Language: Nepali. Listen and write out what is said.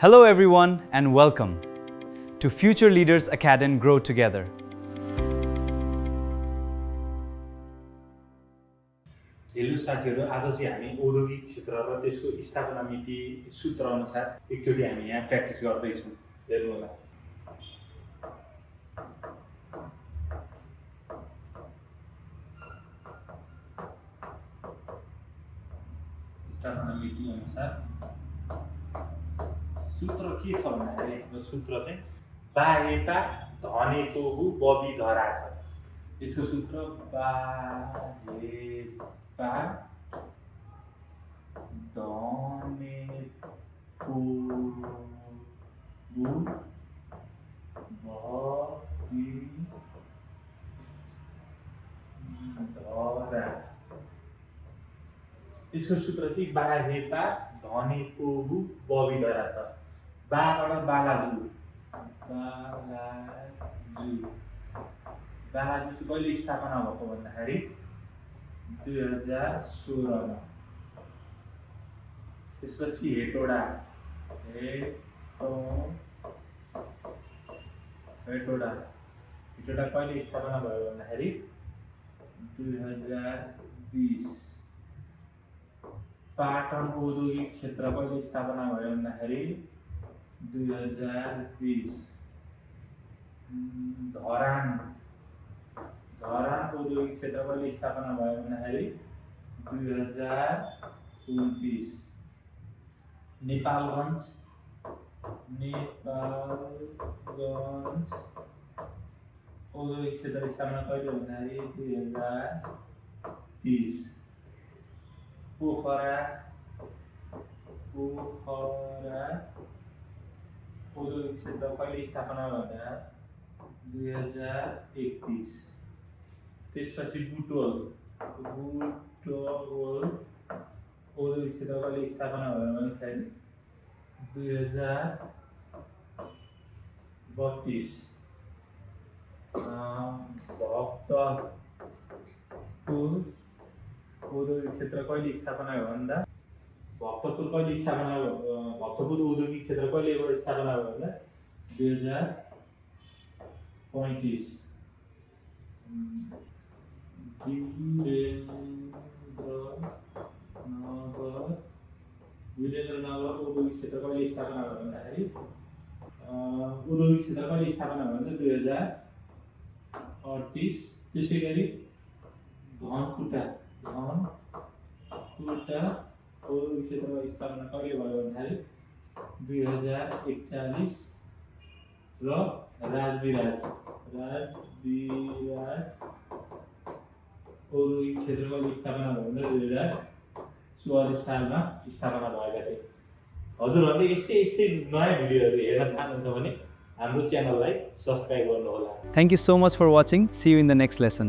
Hello everyone and welcome to Future Leaders Academy Grow Together. Hello साथीहरू, आज चाहिँ हामी औद्योगिक क्षेत्र र त्यसको स्थापना मिति सूत्र अनुसार एकचोटि हामी यहाँ प्र्याक्टिस गर्दैछौँ। हेर्नु होला। स्थापना मिति अनुसार सूत्र के छ भन्दाखेरि सूत्र चाहिँ बाहेपा धनेको हु बबी धरा छ। यसको सूत्र बाहेपा धनेको हु बबी धरा। यसको सूत्र चाहिँ बाहेपा धनेको हु बबी धरा छ। बाबाट बालाजु चाहिँ कहिले स्थापना भएको भन्दाखेरि 2016 मा। त्यसपछि हेटोडा कहिले स्थापना भयो भन्दाखेरि 2020। पाटन औद्योगिक क्षेत्र कहिले स्थापना भयो भन्दाखेरि 2020। धरान औद्योगिक क्षेत्र कहिले स्थापना भयो भन्दाखेरि 2029। नेपालगञ्ज औद्योगिक क्षेत्र स्थापना कहिले भन्दाखेरि 2030। पोखरा औद्योगिक क्षेत्र कहिले स्थापना भन्दा 2031। त्यसपछि बुटवल औद्योगिक क्षेत्र कहिले स्थापना भयो भन्दाखेरि 2032। भक्तपुर औद्योगिक क्षेत्र कहिले स्थापना भयो भन्दा भक्तपुर औद्योगिक क्षेत्र कहिलेबाट स्थापना भयो भन्दा 2035। वीरेन्द्रनगर औद्योगिक क्षेत्र कहिले स्थापना भयो भन्दाखेरि 2038। त्यसै गरी धनकुटा औद्योगिक क्षेत्रको स्थापना कहिले भयो भन्दाखेरि 2041। र राजविराज औद्योगिक क्षेत्र कहिले स्थापना भयो भन्दा 2044 सालमा स्थापना भएका थिए। हजुरहरूले यस्तै नयाँ भिडियोहरू हेर्न चाहनुहुन्छ भने हाम्रो च्यानललाई सब्स्क्राइब गर्नुहोला। Thank you so much for watching. See you in the next lesson.